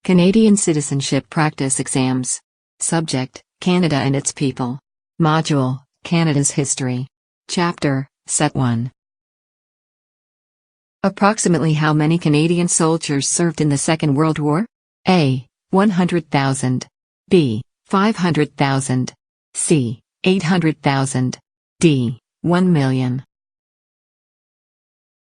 Canadian Citizenship Practice Exams. Subject, Canada and its people. Module, Canada's History. Chapter, Set 1. Approximately how many Canadian soldiers served in the Second World War? A. 100,000. B. 500,000. C. 800,000. D. 1 million.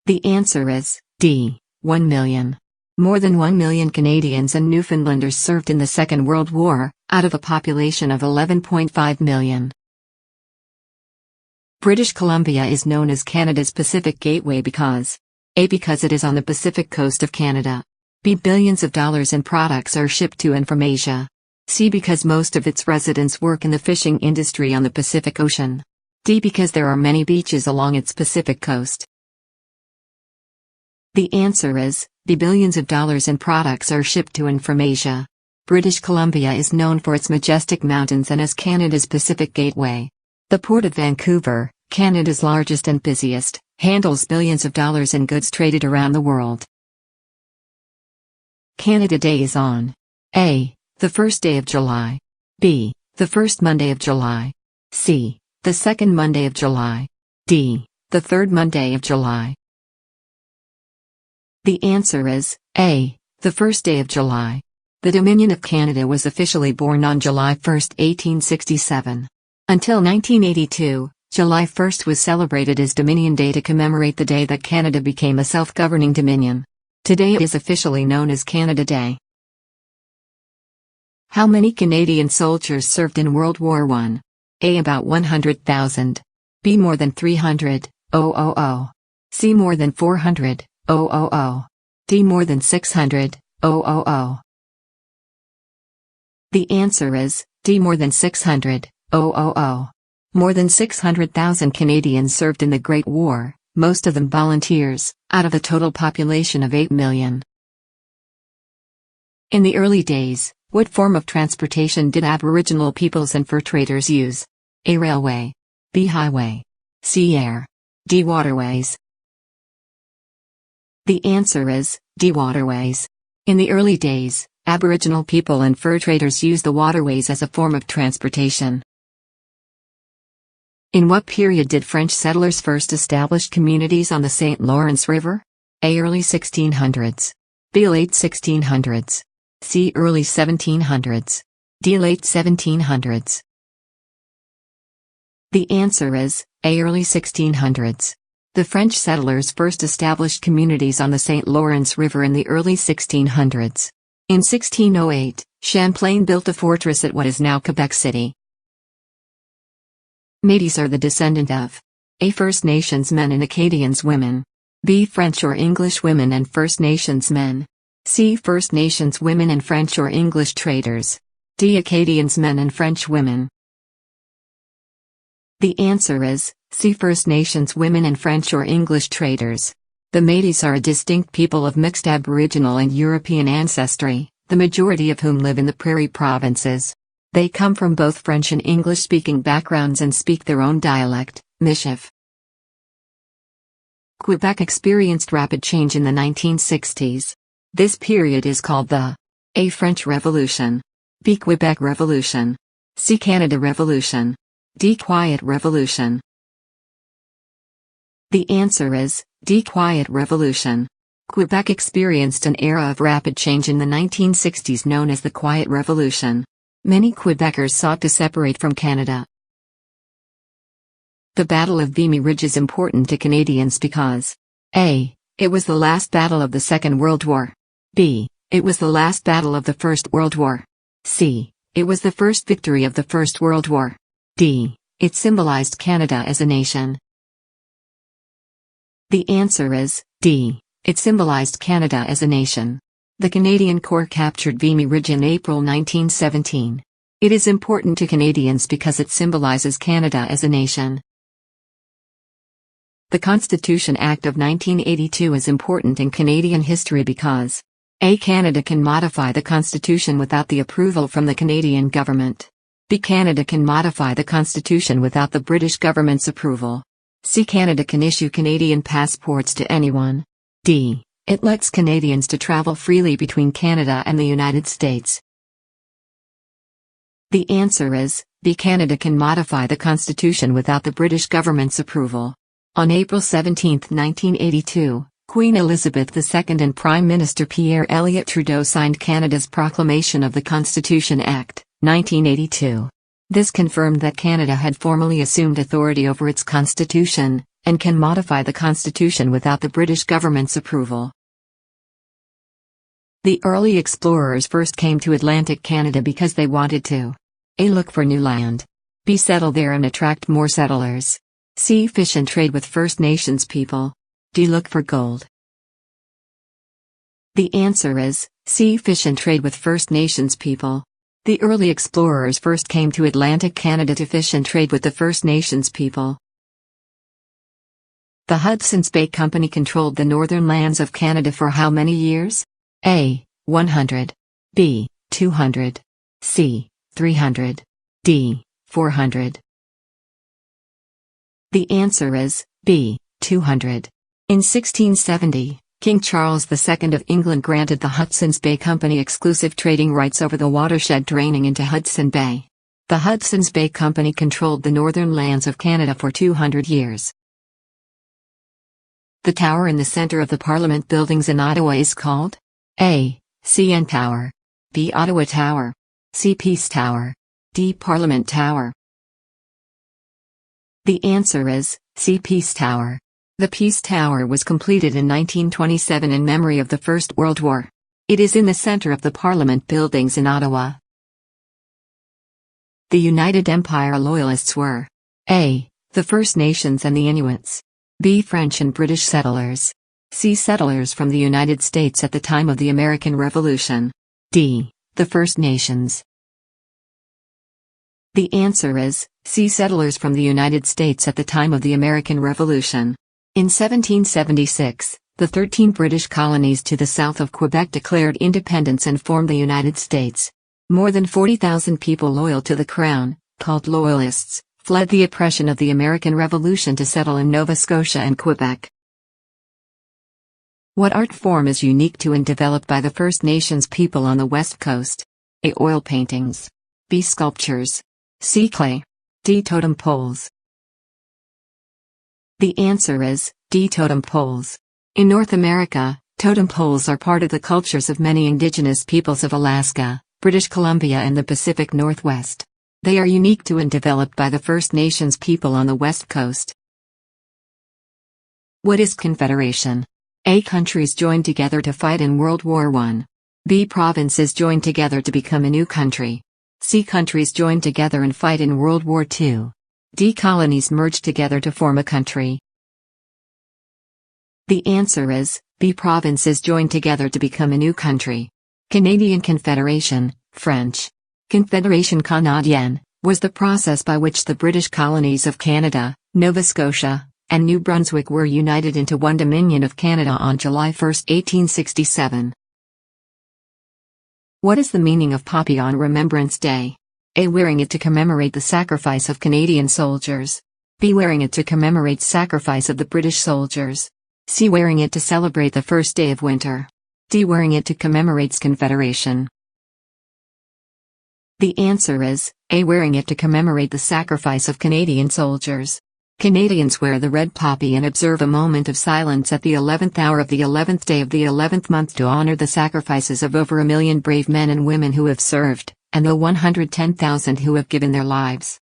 The answer is D. 1 million. More than 1 million Canadians and Newfoundlanders served in the Second World War, out of a population of 11.5 million. British Columbia is known as Canada's Pacific Gateway because A. Because it is on the Pacific coast of Canada. B. Billions of dollars in products are shipped to and from Asia. C. Because most of its residents work in the fishing industry on the Pacific Ocean. D. Because there are many beaches along its Pacific coast. The answer is B. Billions of dollars in products are shipped to and from Asia. British Columbia is known for its majestic mountains and as Canada's Pacific Gateway. The Port of Vancouver, Canada's largest and busiest, handles billions of dollars in goods traded around the world. Canada Day is on A. the first day of July. B. the first Monday of July. C. the second Monday of July. D. the third Monday of July. The answer is A. the first day of July. The Dominion of Canada was officially born on July 1, 1867. Until 1982, July 1 was celebrated as Dominion Day to commemorate the day that Canada became a self-governing dominion. Today it is officially known as Canada Day. How many Canadian soldiers served in World War I? A. About 100,000. B. More than 300,000. C. More than 400,000. D. More than 600,000. The answer is D. More than 600,000. More than 600,000 Canadians served in the Great War, most of them volunteers, out of a total population of 8 million. In the early days, what form of transportation did Aboriginal peoples and fur traders use? A. Railway. B. Highway. C. Air. D. Waterways. The answer is D. Waterways. In the early days, Aboriginal people and fur traders used the waterways as a form of transportation. In what period did French settlers first establish communities on the St. Lawrence River? A. Early 1600s. B. Late 1600s. C. Early 1700s. D. Late 1700s. The answer is A. Early 1600s. The French settlers first established communities on the St. Lawrence River in the early 1600s. In 1608, Champlain built a fortress at what is now Quebec City. Métis are the descendant of A. First Nations men and Acadians women. B. French or English women and First Nations men. C. First Nations women and French or English traders. D. Acadians men and French women. The answer is C. First Nations women and French or English traders. The Métis are a distinct people of mixed Aboriginal and European ancestry, the majority of whom live in the prairie provinces. They come from both French and English-speaking backgrounds and speak their own dialect, Michif. Quebec experienced rapid change in the 1960s. This period is called the A. French Revolution. B. Quebec Revolution. C. Canada Revolution. D. Quiet Revolution. The answer is D. Quiet Revolution. Quebec experienced an era of rapid change in the 1960s known as the Quiet Revolution. Many Quebecers sought to separate from Canada. The Battle of Vimy Ridge is important to Canadians because A. It was the last battle of the Second World War. B. It was the last battle of the First World War. C. It was the first victory of the First World War. D. It symbolized Canada as a nation. The answer is D. It symbolized Canada as a nation. The Canadian Corps captured Vimy Ridge in April 1917. It is important to Canadians because it symbolizes Canada as a nation. The Constitution Act of 1982 is important in Canadian history because A. Canada can modify the Constitution without the approval from the Canadian government. B. Canada can modify the Constitution without the British government's approval. C. Canada can issue Canadian passports to anyone. D. It lets Canadians to travel freely between Canada and the United States. The answer is B. Canada can modify the Constitution without the British government's approval. On April 17, 1982, Queen Elizabeth II and Prime Minister Pierre Elliott Trudeau signed Canada's Proclamation of the Constitution Act, 1982. This confirmed that Canada had formally assumed authority over its constitution, and can modify the constitution without the British government's approval. The early explorers first came to Atlantic Canada because they wanted to A. Look for new land. B. Settle there and attract more settlers. C. Fish and trade with First Nations people. D. Look for gold. The answer is C. Fish and trade with First Nations people. The early explorers first came to Atlantic Canada to fish and trade with the First Nations people. The Hudson's Bay Company controlled the northern lands of Canada for how many years? A. 100. B. 200. C. 300. D. 400. The answer is B. 200. In 1670, King Charles II of England granted the Hudson's Bay Company exclusive trading rights over the watershed draining into Hudson Bay. The Hudson's Bay Company controlled the northern lands of Canada for 200 years. The tower in the center of the Parliament buildings in Ottawa is called A. CN Tower. B. Ottawa Tower. C. Peace Tower. D. Parliament Tower. The answer is C. Peace Tower. The Peace Tower was completed in 1927 in memory of the First World War. It is in the center of the Parliament buildings in Ottawa. The United Empire Loyalists were A. The First Nations and the Inuits. B. French and British settlers. C. Settlers from the United States at the time of the American Revolution. D. The First Nations. The answer is C. Settlers from the United States at the time of the American Revolution. In 1776, the 13 British colonies to the south of Quebec declared independence and formed the United States. More than 40,000 people loyal to the Crown, called Loyalists, fled the oppression of the American Revolution to settle in Nova Scotia and Quebec. What art form is unique to and developed by the First Nations people on the West Coast? A. Oil paintings. B. Sculptures. C. Clay. D. Totem poles. The answer is D. Totem poles. In North America, totem poles are part of the cultures of many indigenous peoples of Alaska, British Columbia and the Pacific Northwest. They are unique to and developed by the First Nations people on the West Coast. What is Confederation? A. Countries joined together to fight in World War I. B. Provinces joined together to become a new country. C. Countries joined together and fight in World War II. D. Colonies merged together to form a country. The answer is B. Provinces joined together to become a new country. Canadian Confederation, French. Confédération canadienne, was the process by which the British colonies of Canada, Nova Scotia, and New Brunswick were united into one Dominion of Canada on July 1, 1867. What is the meaning of Poppy on Remembrance Day? A. Wearing it to commemorate the sacrifice of Canadian soldiers. B. Wearing it to commemorate sacrifice of the British soldiers. C. Wearing it to celebrate the first day of winter. D. Wearing it to commemorates Confederation. The answer is A. Wearing it to commemorate the sacrifice of Canadian soldiers. Canadians wear the red poppy and observe a moment of silence at the 11th hour of the 11th day of the 11th month to honor the sacrifices of over 1 million brave men and women who have served, and the 110,000 who have given their lives.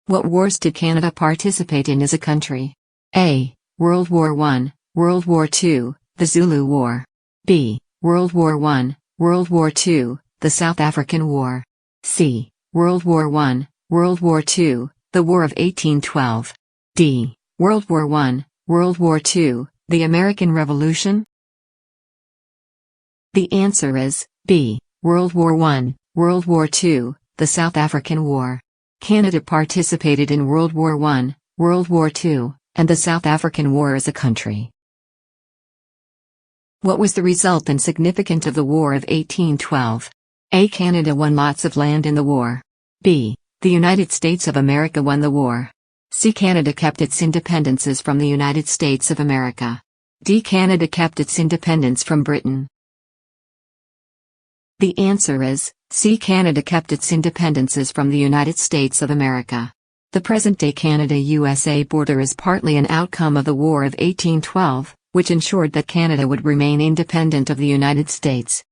What wars did Canada participate in as a country? A. World War I, World War II, the Zulu War. B. World War I, World War II, the South African War. C. World War I, World War II, the War of 1812. D. World War I, World War II, the American Revolution. The answer is B. World War I, World War II, the South African War. Canada participated in World War I, World War II, and the South African War as a country. What was the result and significance of the War of 1812? A. Canada won lots of land in the war. B. The United States of America won the war. C. Canada kept its independences from the United States of America. D. Canada kept its independence from Britain. The answer is C. Canada kept its independences from the United States of America. The present-day Canada-USA border is partly an outcome of the War of 1812, which ensured that Canada would remain independent of the United States.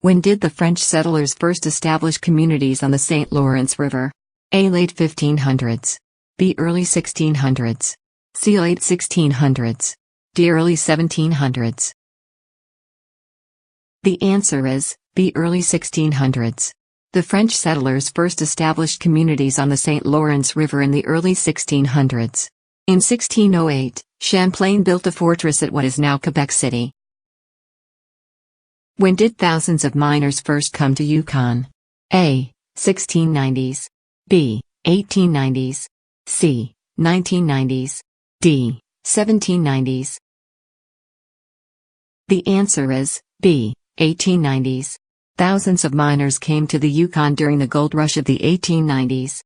When did the French settlers first establish communities on the St. Lawrence River? A. Late 1500s. B. Early 1600s. C. Late 1600s. D. Early 1700s. The answer is B. Early 1600s. The French settlers first established communities on the St. Lawrence River in the early 1600s. In 1608, Champlain built a fortress at what is now Quebec City. When did thousands of miners first come to Yukon? A. 1690s. B. 1890s. C. 1990s. D. 1790s. The answer is B. 1890s. Thousands of miners came to the Yukon during the gold rush of the 1890s.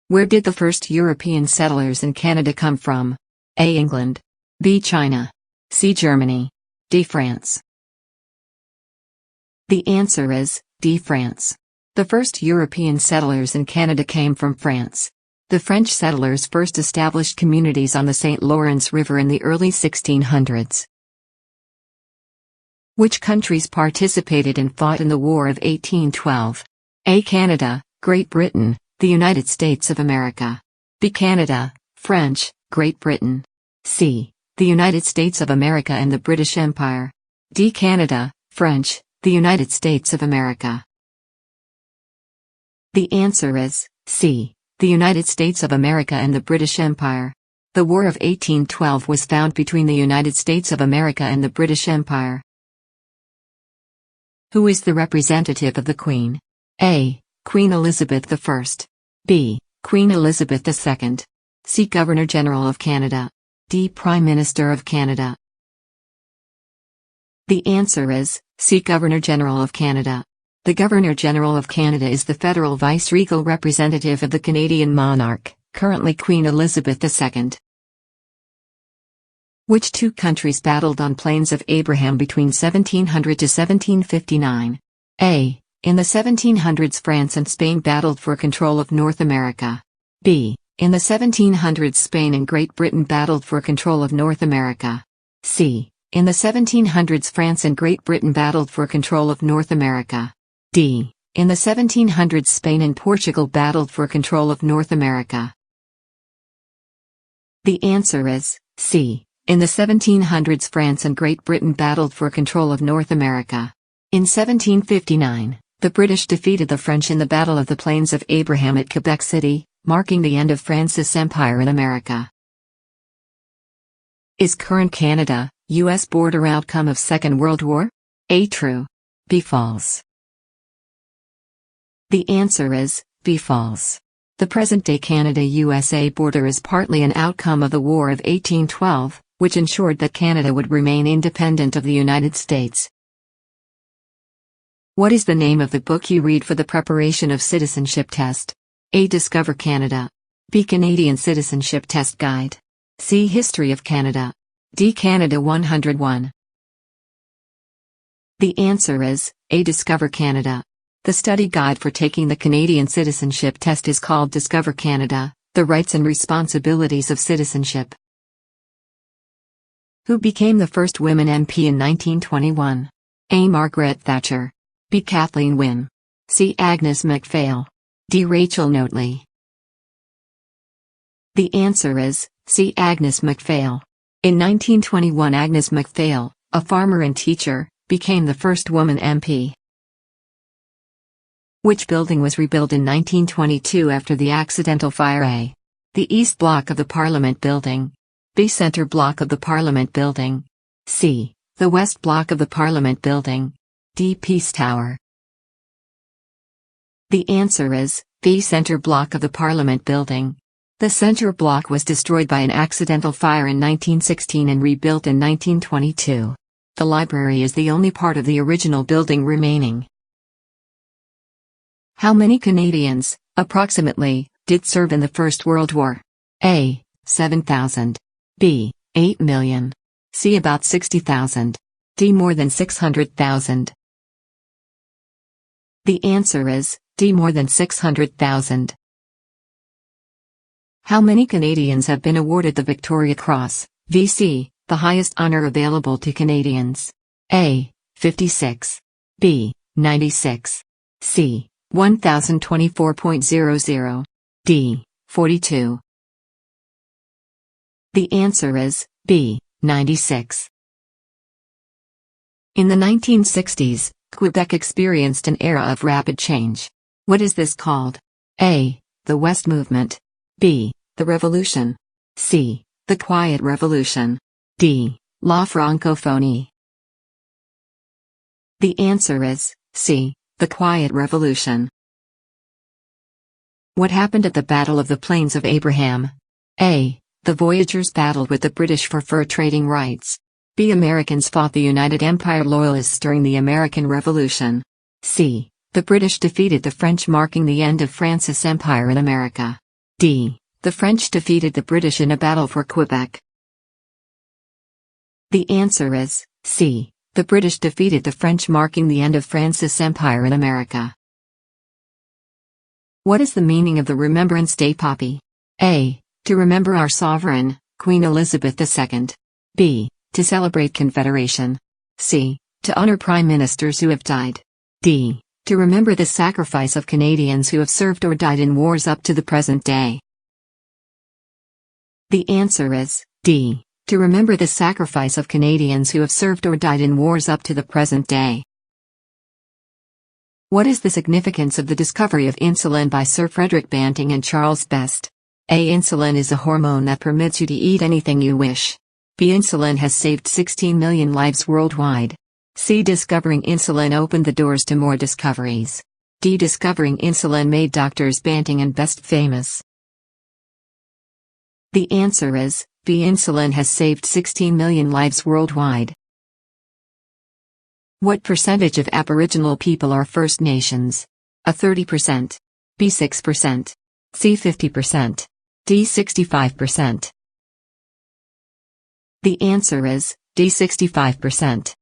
Where did the first European settlers in Canada come from? A. England. B. China. C. Germany. D. France. The answer is D. France. The first European settlers in Canada came from France. The French settlers first established communities on the St. Lawrence River in the early 1600s. Which countries participated and fought in the War of 1812? A. Canada, Great Britain, the United States of America. B. Canada, French, Great Britain. C. The United States of America and the British Empire. D. Canada, French, the United States of America. The answer is C. The United States of America and the British Empire. The War of 1812 was fought between the United States of America and the British Empire. Who is the representative of the Queen? A. Queen Elizabeth I. B. Queen Elizabeth II. C. Governor-General of Canada. D. Prime Minister of Canada. The answer is C. Governor-General of Canada. The Governor-General of Canada is the federal vice-regal representative of the Canadian monarch, currently Queen Elizabeth II. Which two countries battled on Plains of Abraham between 1700 to 1759? A. In the 1700s France and Spain battled for control of North America. B. In the 1700s Spain and Great Britain battled for control of North America. C. In the 1700s France and Great Britain battled for control of North America. D. In the 1700s Spain and Portugal battled for control of North America. The answer is C. In the 1700s France and Great Britain battled for control of North America. In 1759, the British defeated the French in the Battle of the Plains of Abraham at Quebec City, marking the end of France's empire in America. Is current Canada-US border outcome of Second World War? A. True. B. False. The answer is B. False. The present-day Canada-USA border is partly an outcome of the War of 1812, which ensured that Canada would remain independent of the United States. What is the name of the book you read for the preparation of citizenship test? A. Discover Canada. B. Canadian Citizenship Test Guide. C. History of Canada. D. Canada 101. The answer is A. Discover Canada. The study guide for taking the Canadian citizenship test is called Discover Canada, The Rights and Responsibilities of Citizenship. Who became the first woman MP in 1921? A. Margaret Thatcher. B. Kathleen Wynne. C. Agnes MacPhail. D. Rachel Notley. The answer is C. Agnes MacPhail. In 1921 Agnes MacPhail, a farmer and teacher, became the first woman MP. Which building was rebuilt in 1922 after the accidental fire? A. The East Block of the Parliament Building. B. Centre Block of the Parliament Building. C. The West Block of the Parliament Building. D. Peace Tower. The answer is B. Centre Block of the Parliament Building. The Centre Block was destroyed by an accidental fire in 1916 and rebuilt in 1922. The library is the only part of the original building remaining. How many Canadians, approximately, did serve in the First World War? A. 7,000. B. 8 million. C. About 60,000. D. More than 600,000. The answer is D. More than 600,000. How many Canadians have been awarded the Victoria Cross, VC, the highest honor available to Canadians? A. 56. B. 96. C. 1024.00. D. 42. The answer is B. 96. In the 1960s, Quebec experienced an era of rapid change. What is this called? A. The West Movement. B. The Revolution. C. The Quiet Revolution. D. La Francophonie. The answer is C. The Quiet Revolution. What happened at the Battle of the Plains of Abraham? A. The voyageurs battled with the British for fur trading rights. B. Americans fought the United Empire Loyalists during the American Revolution. C. The British defeated the French, marking the end of France's empire in America. D. The French defeated the British in a battle for Quebec. The answer is C. The British defeated the French, marking the end of France's empire in America. What is the meaning of the Remembrance Day poppy? A. To remember our sovereign, Queen Elizabeth II. B. To celebrate Confederation. C. To honor prime ministers who have died. D. To remember the sacrifice of Canadians who have served or died in wars up to the present day. The answer is D. To remember the sacrifice of Canadians who have served or died in wars up to the present day. What is the significance of the discovery of insulin by Sir Frederick Banting and Charles Best? A. Insulin is a hormone that permits you to eat anything you wish. B. Insulin has saved 16 million lives worldwide. C. Discovering insulin opened the doors to more discoveries. D. Discovering insulin made doctors Banting and Best famous. The answer is B. Insulin has saved 16 million lives worldwide. What percentage of Aboriginal people are First Nations? A. 30%. B. 6%. C. 50%. D. 65%. The answer is D. 65%.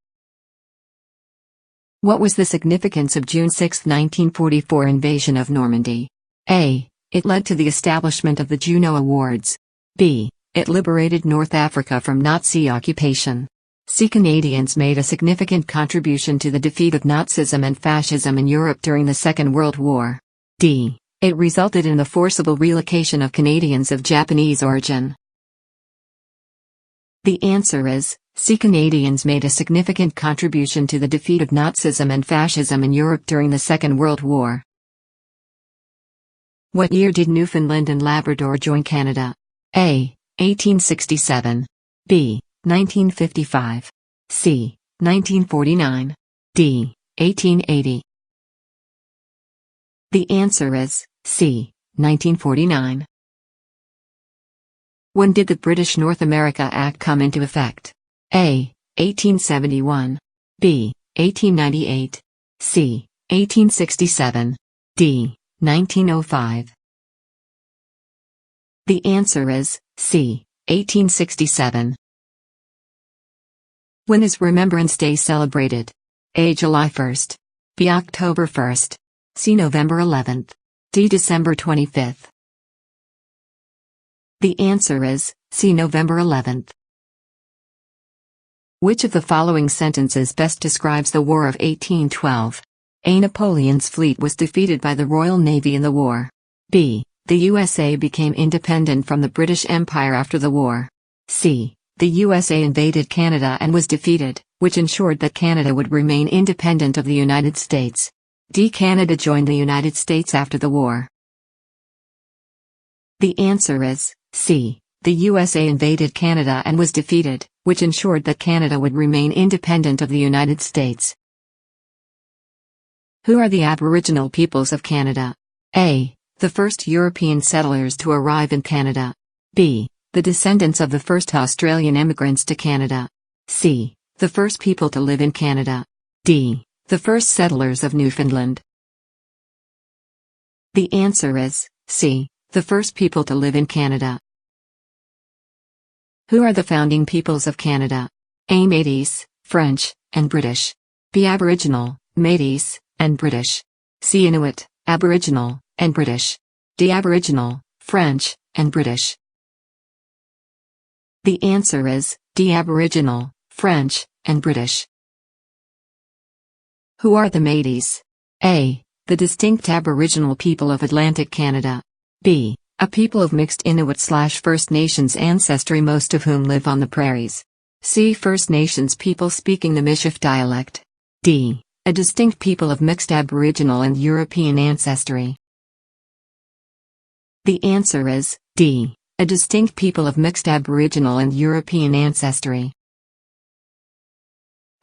What was the significance of June 6, 1944 invasion of Normandy? A. It led to the establishment of the Juno Awards. B. It liberated North Africa from Nazi occupation. C. Canadians made a significant contribution to the defeat of Nazism and fascism in Europe during the Second World War. D. It resulted in the forcible relocation of Canadians of Japanese origin. The answer is C. Canadians made a significant contribution to the defeat of Nazism and fascism in Europe during the Second World War. What year did Newfoundland and Labrador join Canada? A. 1867. B. 1955. C. 1949. D. 1880. The answer is C. 1949. When did the British North America Act come into effect? A. 1871. B. 1898. C. 1867. D. 1905. The answer is C. 1867. When is Remembrance Day celebrated? A. July 1st. B. October 1st. C. November 11th. D. December 25th. The answer is C. November 11th. Which of the following sentences best describes the War of 1812? A. Napoleon's fleet was defeated by the Royal Navy in the war. B. The USA became independent from the British Empire after the war. C. The USA invaded Canada and was defeated, which ensured that Canada would remain independent of the United States. D. Canada joined the United States after the war. The answer is C. The USA invaded Canada and was defeated, which ensured that Canada would remain independent of the United States. Who are the Aboriginal peoples of Canada? A. The first European settlers to arrive in Canada. B. The descendants of the first Australian immigrants to Canada. C. The first people to live in Canada. D. The first settlers of Newfoundland. The answer is C. The first people to live in Canada. Who are the founding peoples of Canada? A. Métis, French, and British. B. Aboriginal, Métis, and British. C. Inuit, Aboriginal, and British. D. Aboriginal, French, and British. The answer is D. Aboriginal, French, and British. Who are the Métis? A. The distinct Aboriginal people of Atlantic Canada. B. A people of mixed Inuit/First Nations ancestry, most of whom live on the prairies. C. First Nations people speaking the Michif dialect. D. A distinct people of mixed Aboriginal and European ancestry. The answer is D. A distinct people of mixed Aboriginal and European ancestry.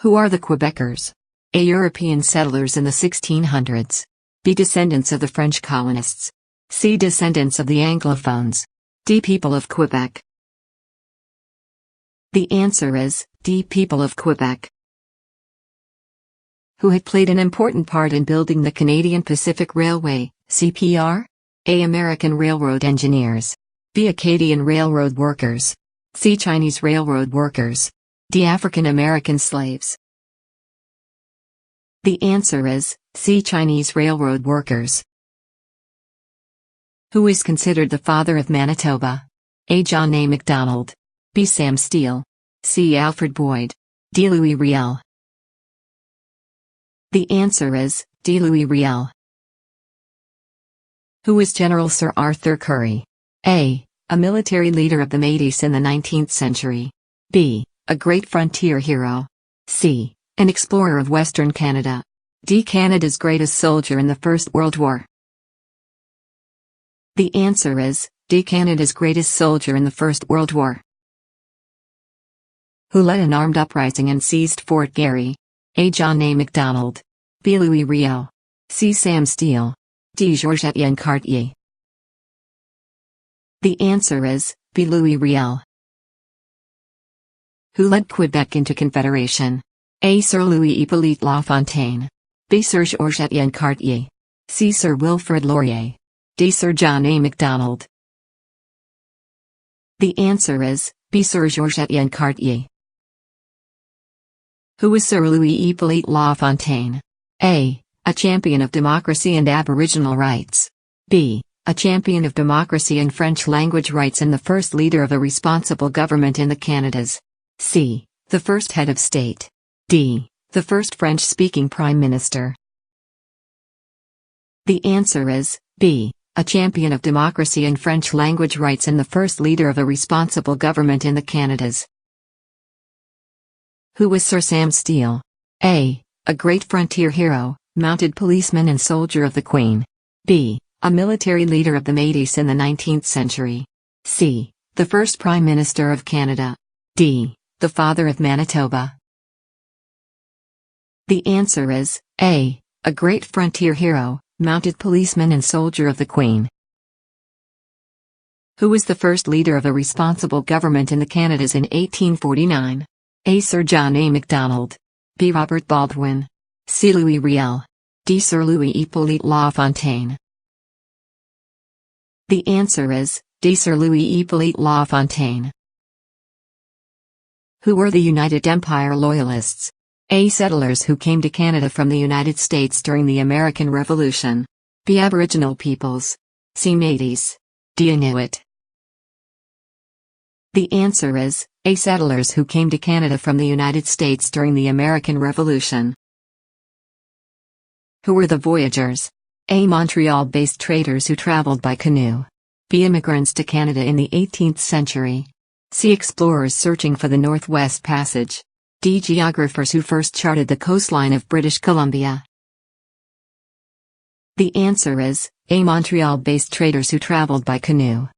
Who are the Quebecers? A. European settlers in the 1600s. B. Descendants of the French colonists. C. Descendants of the Anglophones. D. People of Quebec. The answer is D. People of Quebec. Who had played an important part in building the Canadian Pacific Railway, CPR? A. American railroad engineers. B. Acadian railroad workers. C. Chinese railroad workers. D. African American slaves. The answer is C. Chinese railroad workers. Who is considered the father of Manitoba? A. John A. Macdonald. B. Sam Steele. C. Alfred Boyd. D. Louis Riel. The answer is D. Louis Riel. Who is General Sir Arthur Currie? A. A military leader of the Métis in the 19th century. B. A great frontier hero. C. An explorer of Western Canada. D. Canada's greatest soldier in the First World War. The answer is D. Canada's greatest soldier in the First World War. Who led an armed uprising and seized Fort Garry? A. John A. Macdonald. B. Louis Riel. C. Sam Steele. D. Georges-Étienne Cartier. The answer is B. Louis Riel. Who led Quebec into Confederation? A. Sir Louis Hippolyte Lafontaine. B. Sir Georges-Étienne Cartier. C. Sir Wilfrid Laurier. D. Sir John A. Macdonald. The answer is B. Sir Georges-Étienne Cartier. Who is Sir Louis Hippolyte Lafontaine? A. A champion of democracy and Aboriginal rights. B. A champion of democracy and French language rights and the first leader of a responsible government in the Canadas. C. The first head of state. D. The first French-speaking prime minister. The answer is B. A champion of democracy and French language rights and the first leader of a responsible government in the Canadas. Who was Sir Sam Steele? A. A great frontier hero, mounted policeman and soldier of the Queen. B. A military leader of the Métis in the 19th century. C. The first Prime Minister of Canada. D. The father of Manitoba. The answer is A. A great frontier hero, mounted policeman and soldier of the Queen. Who was the first leader of a responsible government in the Canadas in 1849? A. Sir John A. Macdonald. B. Robert Baldwin. C. Louis Riel. D. Sir Louis Hippolyte Lafontaine. The answer is D. Sir Louis Hippolyte Lafontaine. Who were the United Empire Loyalists? A. Settlers who came to Canada from the United States during the American Revolution. B. Aboriginal peoples. C. Métis. D. Inuit. The answer is A. Settlers who came to Canada from the United States during the American Revolution. Who were the voyagers? A. Montreal-based traders who traveled by canoe. B. Immigrants to Canada in the 18th century. C. Explorers searching for the Northwest Passage. D. Geographers who first charted the coastline of British Columbia. The answer is A. Montreal-based traders who traveled by canoe.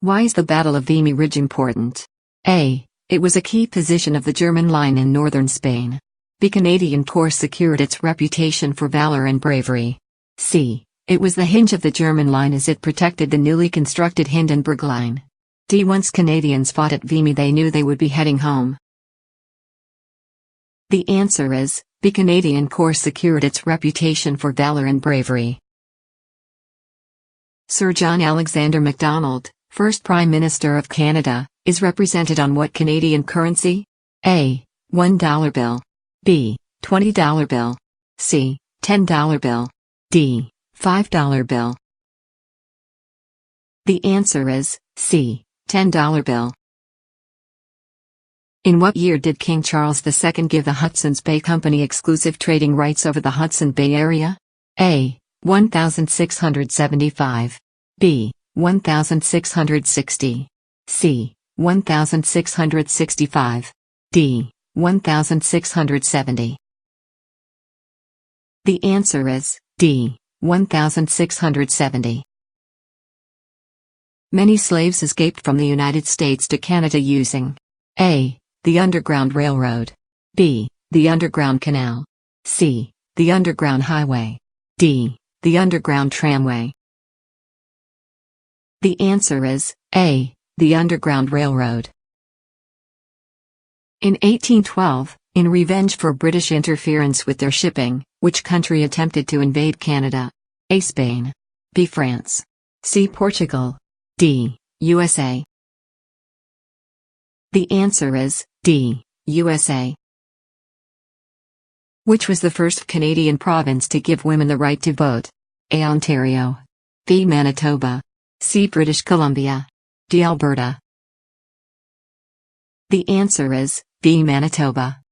Why is the Battle of Vimy Ridge important? A. It was a key position of the German line in northern Spain. B. Canadian Corps secured its reputation for valor and bravery. C. It was the hinge of the German line as it protected the newly constructed Hindenburg Line. D. Once Canadians fought at Vimy they knew they would be heading home. The answer is B. Canadian Corps secured its reputation for valor and bravery. Sir John Alexander Macdonald, First Prime Minister of Canada, is represented on what Canadian currency? A. $1 bill. B. $20 bill. C. $10 bill. D. $5 bill. The answer is C. $10 bill. In what year did King Charles II give the Hudson's Bay Company exclusive trading rights over the Hudson Bay area? A. 1675. B. 1660. C. 1665. D. 1670. The answer is D. 1670. Many slaves escaped from the United States to Canada using A. the Underground Railroad. B. the Underground Canal. C. the Underground Highway. D. the Underground Tramway. The answer is A. the Underground Railroad. In 1812, in revenge for British interference with their shipping, which country attempted to invade Canada? A. Spain. B. France. C. Portugal. D. USA. The answer is D. USA. Which was the first Canadian province to give women the right to vote? A. Ontario. B. Manitoba. C. British Columbia. D. Alberta. The answer is B. Manitoba.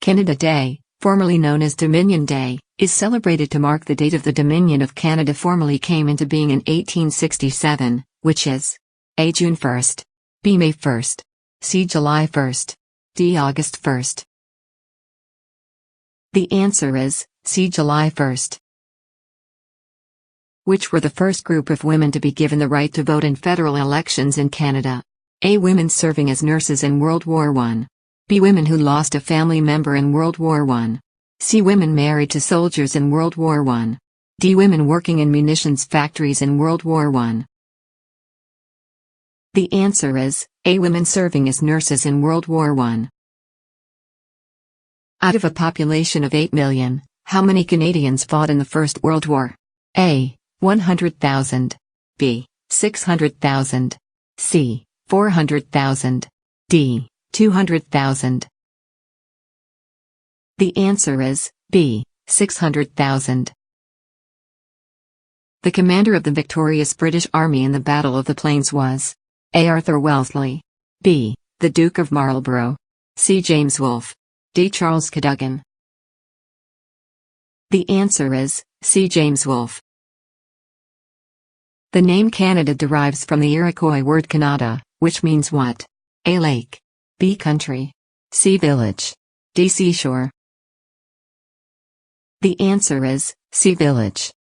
Canada Day, formerly known as Dominion Day, is celebrated to mark the date of the Dominion of Canada formally came into being in 1867, which is A. June 1st. B. May 1st. C. July 1st. D. August 1st. The answer is C. July 1st. Which were the first group of women to be given the right to vote in federal elections in Canada? A. Women serving as nurses in World War I. B. Women who lost a family member in World War I. C. Women married to soldiers in World War I. D. Women working in munitions factories in World War I. The answer is A. Women serving as nurses in World War I. Out of a population of 8 million, how many Canadians fought in the First World War? A. 100,000. B. 600,000. C. 400,000. D. 200,000. The answer is B. 600,000. The commander of the victorious British Army in the Battle of the Plains was A. Arthur Wellesley. B. the Duke of Marlborough. C. James Wolfe. D. Charles Cadogan. The answer is C. James Wolfe. The name Canada derives from the Iroquois word Canada, which means what? A. Lake. B. Country. C. Village. D. Seashore. The answer is C. Village.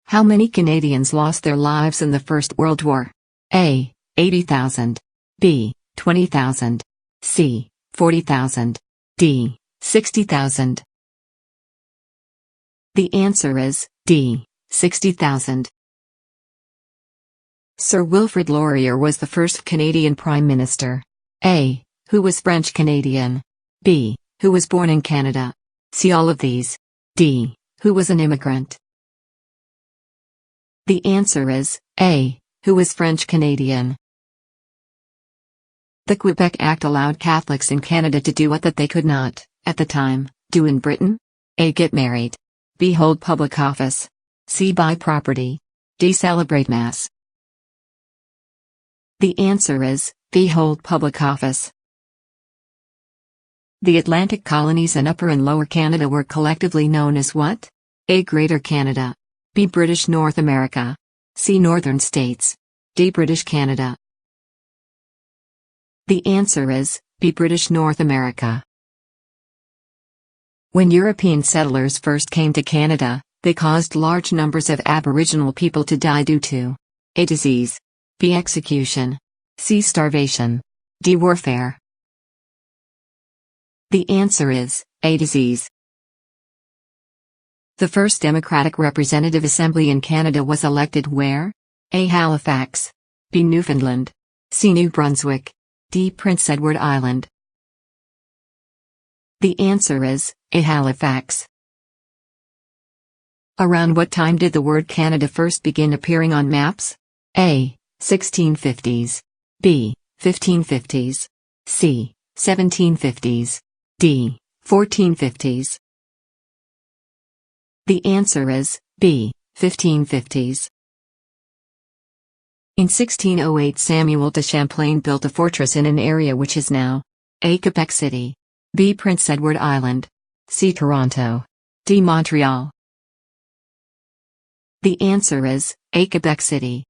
How many Canadians lost their lives in the First World War? A. 80,000. B. 20,000. C. 40,000. D. 60,000. The answer is D. 60,000. Sir Wilfrid Laurier was the first Canadian Prime Minister. A. Who was French Canadian. B. Who was born in Canada. C. All of these. D. Who was an immigrant. The answer is A. Who was French Canadian. The Quebec Act allowed Catholics in Canada to do what that they could not, at the time, do in Britain. A. Get married. B. Hold public office. C. Buy property. D. Celebrate Mass. The answer is B. Hold public office. The Atlantic colonies in Upper and Lower Canada were collectively known as what? A. Greater Canada. B. British North America. C. Northern States. D. British Canada. The answer is B. British North America. When European settlers first came to Canada, they caused large numbers of Aboriginal people to die due to A. Disease. B. Execution. C. Starvation. D. Warfare. The answer is A. Disease. The first Democratic Representative Assembly in Canada was elected where? A. Halifax. B. Newfoundland. C. New Brunswick. D. Prince Edward Island. The answer is A. Halifax. Around what time did the word Canada first begin appearing on maps? A. 1650s. B. 1550s. C. 1750s. D. 1450s. The answer is B. 1550s. In 1608 Samuel de Champlain built a fortress in an area which is now A. Quebec City. B. Prince Edward Island. C. Toronto. D. Montreal. The answer is A. Quebec City.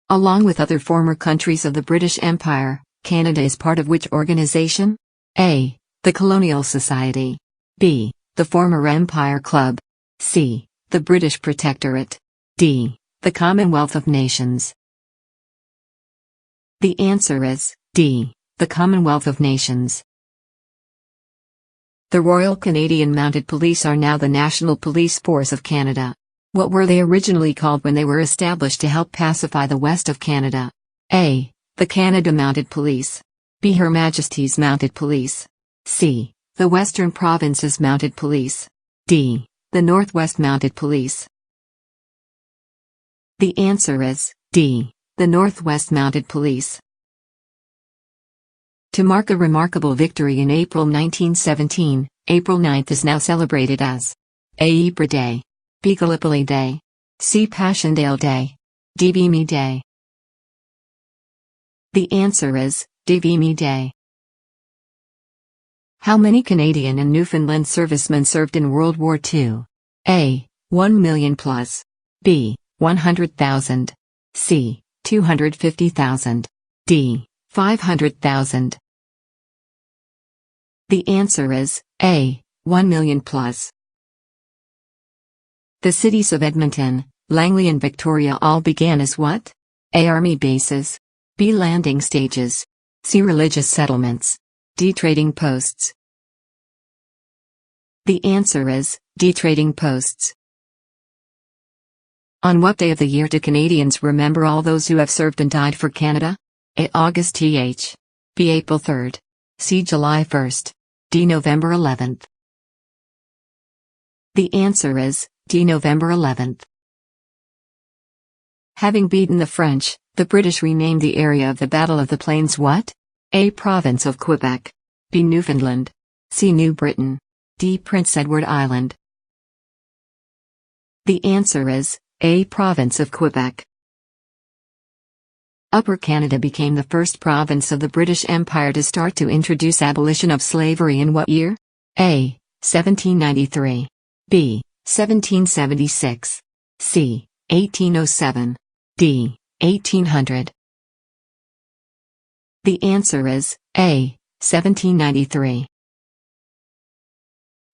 Along with other former countries of the British Empire, Canada is part of which organization? A. The Colonial Society. B. The Former Empire Club. C. The British Protectorate. D. The Commonwealth of Nations. The answer is D. The Commonwealth of Nations. The Royal Canadian Mounted Police are now the National Police Force of Canada. What were they originally called when they were established to help pacify the west of Canada? A. The Canada Mounted Police. B. Her Majesty's Mounted Police. C. The Western Provinces Mounted Police. D. The Northwest Mounted Police. The answer is D. The Northwest Mounted Police. To mark a remarkable victory in April 1917, April 9th is now celebrated as A. Ypres Day. B. Gallipoli Day. C. Passchendaele Day. D. Vimy Day. The answer is D. Vimy Day. How many Canadian and Newfoundland servicemen served in World War II? A. 1 million plus. B. 100,000. C. 250,000. D. 500,000. The answer is A. 1 million plus. The cities of Edmonton, Langley and Victoria all began as what? A. Army bases. B. Landing stages. C. Religious settlements. D. Trading posts. The answer is D. Trading posts. On what day of the year do Canadians remember all those who have served and died for Canada? A. August th. B. April 3rd. C. July 1st. D. November 11th. The answer is D. November 11th. Having beaten the French, the British renamed the area of the Battle of the Plains what? A. Province of Quebec. B. Newfoundland. C. New Britain. D. Prince Edward Island. The answer is A. Province of Quebec. Upper Canada became the first province of the British Empire to start to introduce abolition of slavery in what year? A. 1793. B. 1776. C. 1807. D. 1800. The answer is A. 1793.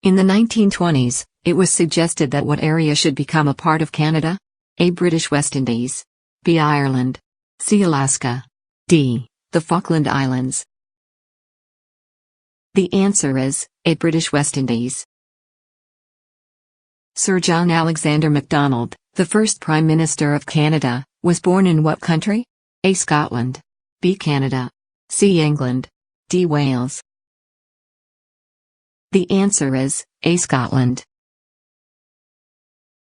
In the 1920s, it was suggested that what area should become a part of Canada? A. British West Indies. B. Ireland. C. Alaska. D. The Falkland Islands. The answer is A. British West Indies. Sir John Alexander Macdonald, the first Prime Minister of Canada, was born in what country? A. Scotland. B. Canada. C. England. D. Wales. The answer is A. Scotland.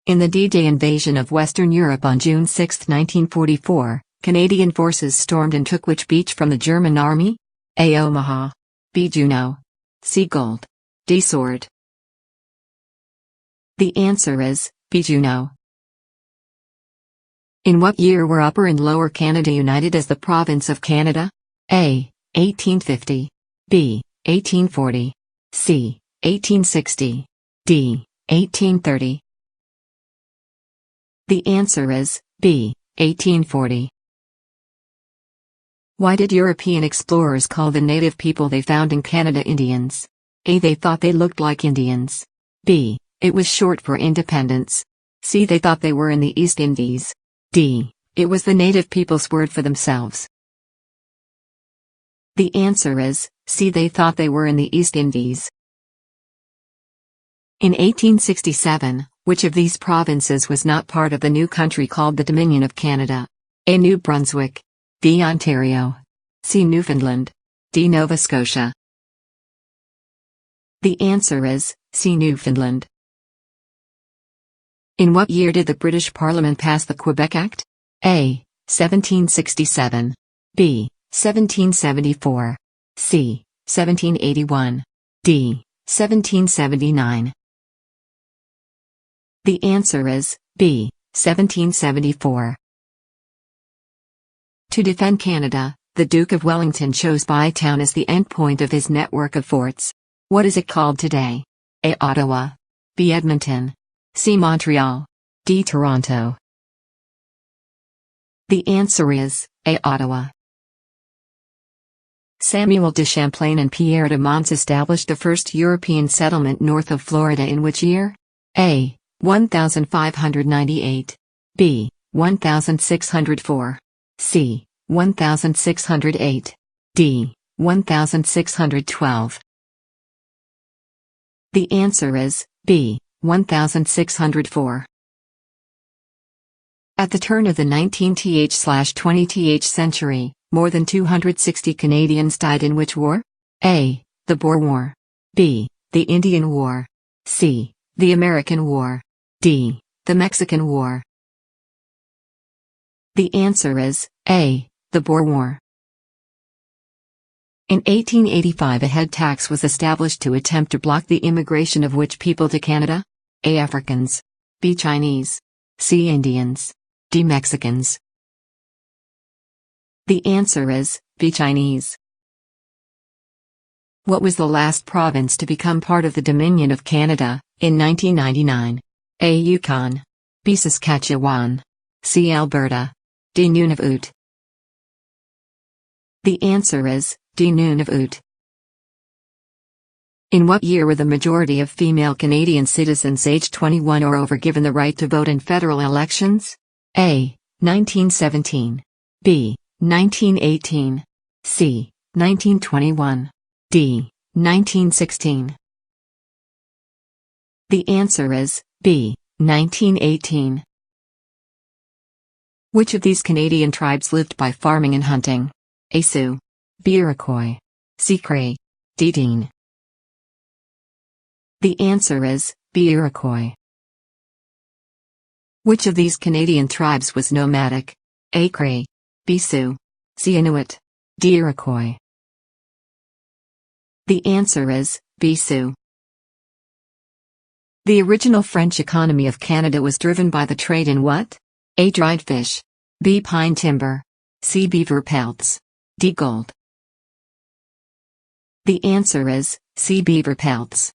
In the D-Day invasion of Western Europe on June 6, 1944, Canadian forces stormed and took which beach from the German army? A. Omaha. B. Juneau. C. Gold. D. Sword. The answer is B. Juneau. In what year were Upper and Lower Canada united as the Province of Canada? A. 1850. B. 1840. C. 1860. D. 1830. The answer is B. 1840. Why did European explorers call the native people they found in Canada Indians? A. They thought they looked like Indians. B. It was short for independence. C. They thought they were in the East Indies. D. It was the native people's word for themselves. The answer is C. They thought they were in the East Indies. In 1867, which of these provinces was not part of the new country called the Dominion of Canada? A. New Brunswick. B. Ontario. C. Newfoundland. D. Nova Scotia. The answer is C. Newfoundland. In what year did the British Parliament pass the Quebec Act? A. 1767. B. 1774. C. 1781. D. 1779. The answer is B. 1774. To defend Canada, the Duke of Wellington chose Bytown as the endpoint of his network of forts. What is it called today? A. Ottawa. B. Edmonton. C. Montreal. D. Toronto. The answer is A. Ottawa. Samuel de Champlain and Pierre de Monts established the first European settlement north of Florida in which year? A. 1598. B. 1604. C. 1608. D. 1612. The answer is B. 1604. At the turn of the 19th/20th century, more than 260 Canadians died in which war? A. The Boer War. B. The Indian War. C. The American War. D. The Mexican War. The answer is A. The Boer War. In 1885 a head tax was established to attempt to block the immigration of which people to Canada? A. Africans. B. Chinese. C. Indians. D. Mexicans. The answer is B. Chinese. What was the last province to become part of the Dominion of Canada, in 1999? A. Yukon. B. Saskatchewan. C. Alberta. D. Nunavut. The answer is D. Nunavut. In what year were the majority of female Canadian citizens aged 21 or over given the right to vote in federal elections? A. 1917. B. 1918. C. 1921. D. 1916. The answer is B. 1918. Which of these Canadian tribes lived by farming and hunting? A. Sioux. B. Iroquois. C. Cree. D. Dean. The answer is B. Iroquois. Which of these Canadian tribes was nomadic? A. Cree. B. Sioux. C. Inuit. D. Iroquois. The answer is B. Sioux. The original French economy of Canada was driven by the trade in what? A. Dried fish. B. Pine timber. C. Beaver pelts. D. Gold. The answer is C. Beaver pelts.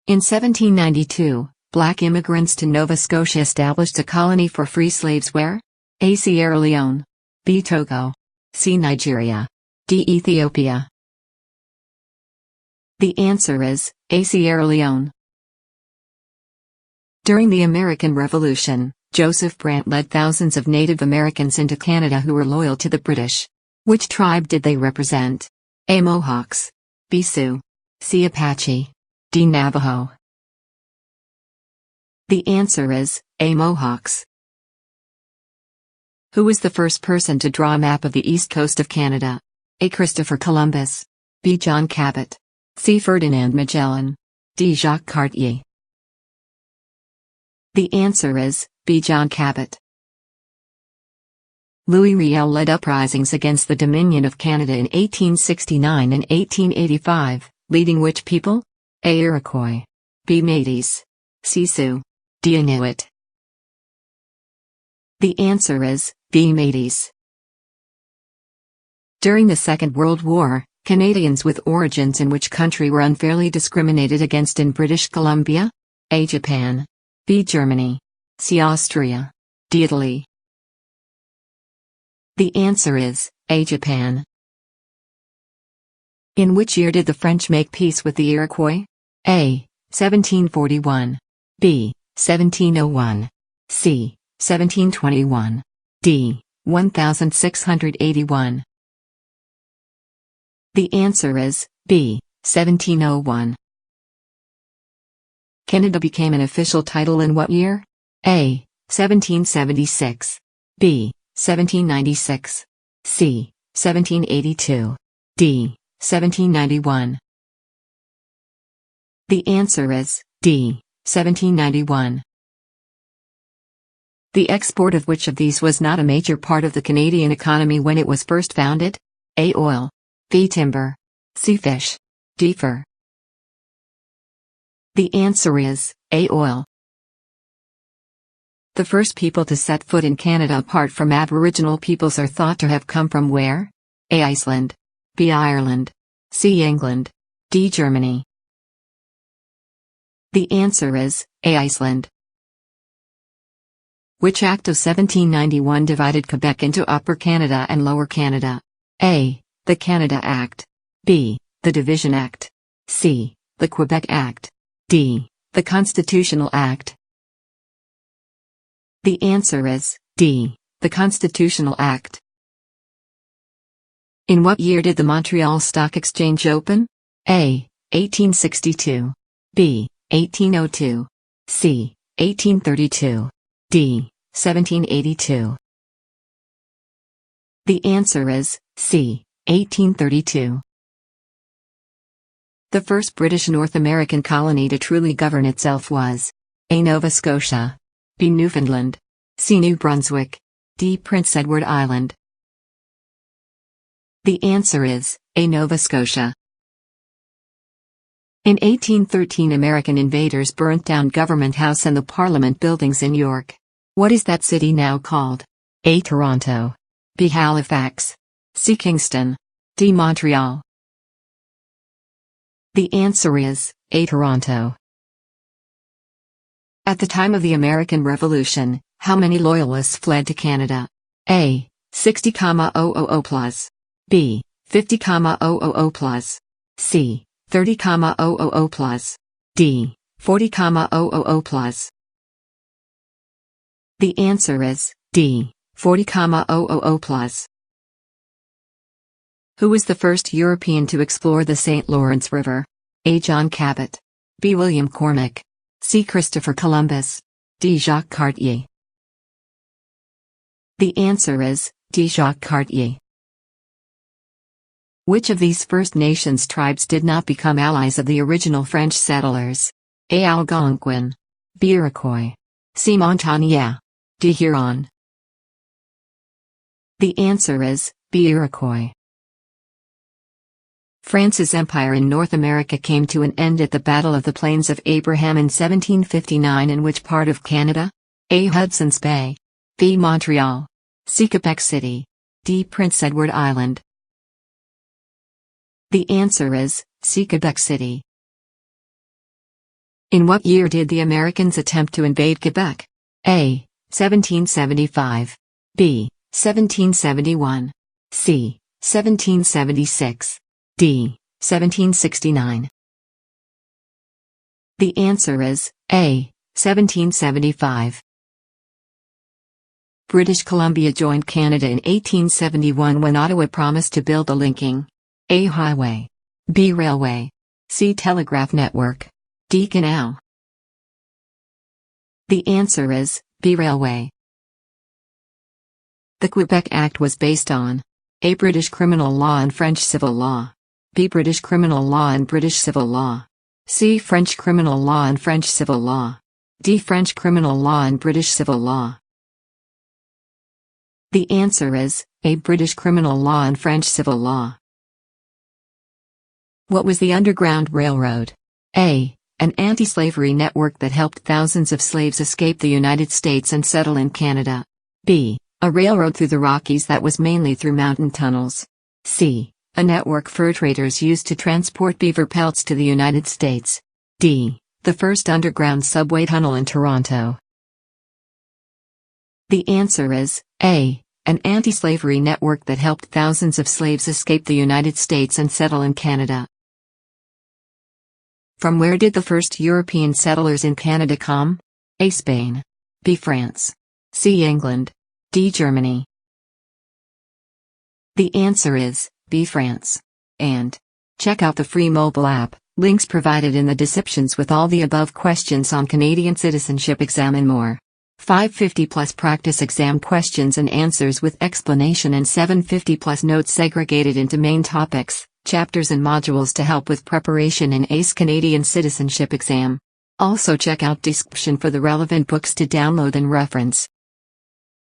In 1792, black immigrants to Nova Scotia established a colony for free slaves where? A. Sierra Leone. B. Togo. C. Nigeria. D. Ethiopia. The answer is A. Sierra Leone. During the American Revolution, Joseph Brant led thousands of Native Americans into Canada who were loyal to the British. Which tribe did they represent? A. Mohawks. B. Sioux. C. Apache. D. Navajo. The answer is A. Mohawks. Who was the first person to draw a map of the east coast of Canada? A. Christopher Columbus. B. John Cabot. C. Ferdinand Magellan. D. Jacques Cartier. The answer is B. John Cabot. Louis Riel led uprisings against the Dominion of Canada in 1869 and 1885, leading which people? A. Iroquois. B. Métis. C. Sioux. D. Inuit. The answer is B. Métis. During the Second World War, Canadians with origins in which country were unfairly discriminated against in British Columbia? A. Japan. B. Germany. C. Austria. D. Italy. The answer is A. Japan. In which year did the French make peace with the Iroquois? A. 1741. B. 1701. C. 1721. D. 1681. The answer is B. 1701. Canada became an official title in what year? A. 1776. B. 1796. C. 1782. D. 1791. The answer is D. 1791. The export of which of these was not a major part of the Canadian economy when it was first founded? A. Oil. B. Timber. C. Fish. D. Fur. The answer is A. Oil. The first people to set foot in Canada apart from Aboriginal peoples are thought to have come from where? A. Iceland. B. Ireland. C. England. D. Germany. The answer is A. Iceland. Which Act of 1791 divided Quebec into Upper Canada and Lower Canada? A. The Canada Act. B. The Division Act. C. The Quebec Act. D. The Constitutional Act. The answer is D. The Constitutional Act. In what year did the Montreal Stock Exchange open? A. 1862. B. 1802. C. 1832. D. 1782. The answer is C. 1832. The first British North American colony to truly govern itself was A. Nova Scotia. B. Newfoundland. C. New Brunswick. D. Prince Edward Island. The answer is A. Nova Scotia. In 1813, American invaders burnt down Government House and the Parliament buildings in York. What is that city now called? A. Toronto. B. Halifax. C. Kingston. D. Montreal. The answer is A. Toronto. At the time of the American Revolution, how many Loyalists fled to Canada? A. 60,000 plus. B. 50,000 plus. C. 30,000 plus. D. 40,000 plus. The answer is D. 40,000 plus. Who was the first European to explore the St. Lawrence River? A. John Cabot. B. William Cormack. C. Christopher Columbus. D. Jacques Cartier. The answer is D. Jacques Cartier. Which of these First Nations tribes did not become allies of the original French settlers? A. Algonquin. B. Iroquois. C. Montagnais. D. Huron. The answer is B. Iroquois. France's empire in North America came to an end at the Battle of the Plains of Abraham in 1759. In which part of Canada? A. Hudson's Bay. B. Montreal. C. Quebec City. D. Prince Edward Island. The answer is C. Quebec City. In what year did the Americans attempt to invade Quebec? A. 1775. B. 1771. C. 1776. D. 1769. The answer is A. 1775. British Columbia joined Canada in 1871 when Ottawa promised to build a linking A. highway. B. railway. C. telegraph network. D. canal. The answer is B. railway. The Quebec Act was based on A. British criminal law and French civil law. B. British criminal law and British civil law. C. French criminal law and French civil law. D. French criminal law and British civil law. The answer is A. British criminal law and French civil law. What was the Underground Railroad? A. An anti-slavery network that helped thousands of slaves escape the United States and settle in Canada. B. A railroad through the Rockies that was mainly through mountain tunnels. C. A network fur traders used to transport beaver pelts to the United States. D. The first underground subway tunnel in Toronto. The answer is A. An anti-slavery network that helped thousands of slaves escape the United States and settle in Canada. From where did the first European settlers in Canada come? A. Spain. B. France. C. England. D. Germany. The answer is B. France. And check out the free mobile app, links provided in the descriptions with all the above questions on Canadian citizenship exam and more. 550 plus practice exam questions and answers with explanation and 750 plus notes segregated into main topics, chapters and modules to help with preparation in ACE Canadian citizenship exam. Also check out description for the relevant books to download and reference.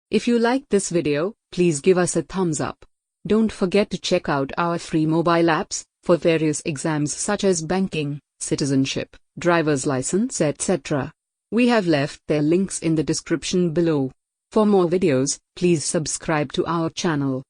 If you liked this video, please give us a thumbs up. Don't forget to check out our free mobile apps for various exams such as banking, citizenship, driver's license, etc. We have left their links in the description below. For more videos, please subscribe to our channel.